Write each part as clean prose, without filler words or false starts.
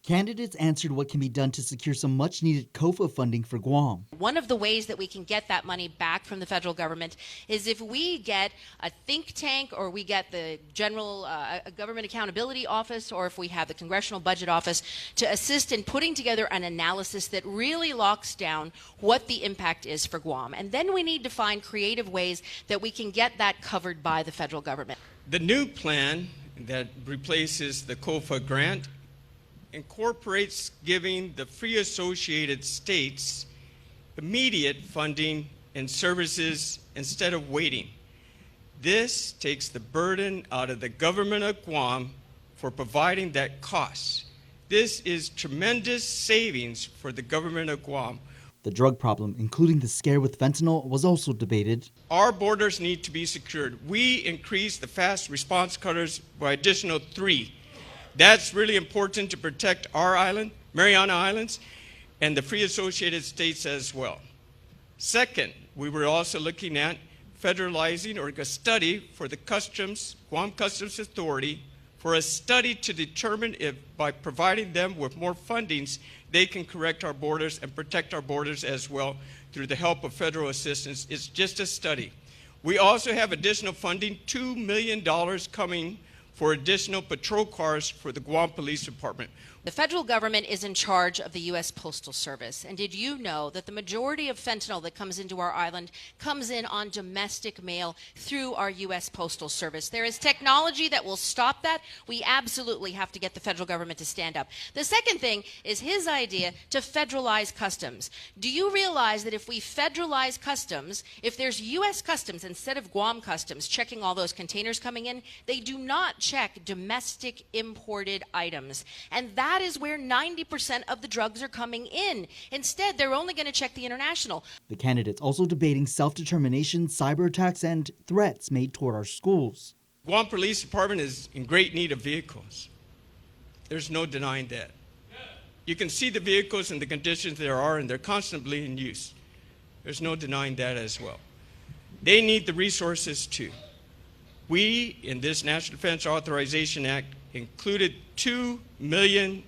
Candidates answered what can be done to secure some much-needed Kofa funding for Guam. One of the ways that we can get that money back from the federal government is if we get a think tank, or we get the General Government Accountability Office, or if we have the Congressional Budget Office to assist in putting together an analysis that really locks down what the impact is for Guam. And then we need to find creative ways that we can get that covered by the federal government. The new plan that replaces the Kofa grant incorporates giving the free associated states immediate funding and services instead of waiting. This takes the burden out of the government of Guam for providing that cost. This is tremendous savings for the government of Guam. The drug problem, including the scare with fentanyl, was also debated. Our borders need to be secured. We increased the fast response cutters by additional 3. That's really important to protect our island, Mariana Islands, and the free associated states as well. Second, we were also looking at federalizing, or a study for the Guam Customs Authority, for a study to determine if by providing them with more fundings, they can correct our borders and protect our borders as well through the help of federal assistance. It's just a study. We also have additional funding, $2 million coming for additional patrol cars for the Guam Police Department. The federal government is in charge of the U.S. Postal Service. And did you know that the majority of fentanyl that comes into our island comes in on domestic mail through our U.S. Postal Service? There is technology that will stop that. We absolutely have to get the federal government to stand up. The second thing is his idea to federalize customs. Do you realize that if we federalize customs, if there's U.S. customs instead of Guam customs checking all those containers coming in, they do not check domestic imported items. And that is where 90% of the drugs are coming in. Instead, they're only going to check the international. The candidates also debating self-determination, cyber attacks, and threats made toward our schools. Guam Police Department is in great need of vehicles. There's no denying that. You can see the vehicles and the conditions there are, and they're constantly in use. There's no denying that as well. They need the resources too. We, in this National Defense Authorization Act, included $2 million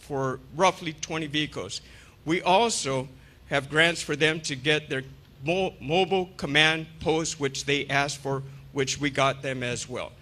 for roughly 20 vehicles. We also have grants for them to get their mobile command posts, which they asked for, which we got them as well.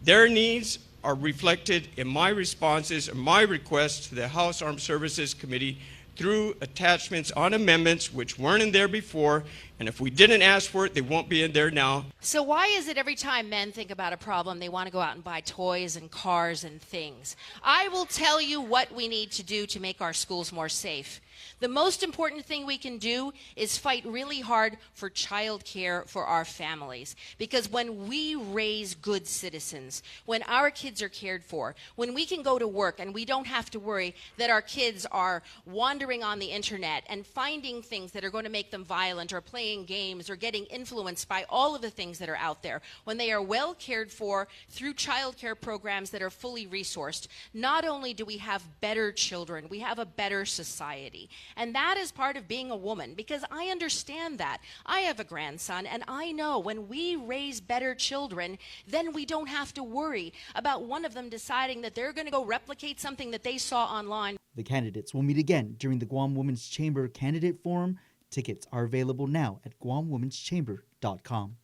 Their needs are reflected in my responses and my requests to the House Armed Services Committee through attachments on amendments which weren't in there before, and if we didn't ask for it, they won't be in there now. So why is it every time men think about a problem, they want to go out and buy toys and cars and things? I will tell you what we need to do to make our schools more safe. The most important thing we can do is fight really hard for child care for our families. Because when we raise good citizens, when our kids are cared for, when we can go to work and we don't have to worry that our kids are wandering on the internet and finding things that are going to make them violent, or playing games, or getting influenced by all of the things that are out there, when they are well cared for through child care programs that are fully resourced, not only do we have better children, we have a better society. And that is part of being a woman, because I understand that. I have a grandson, and I know when we raise better children, then we don't have to worry about one of them deciding that they're going to go replicate something that they saw online. The candidates will meet again during the Guam Women's Chamber Candidate Forum. Tickets are available now at guamwomenschamber.com.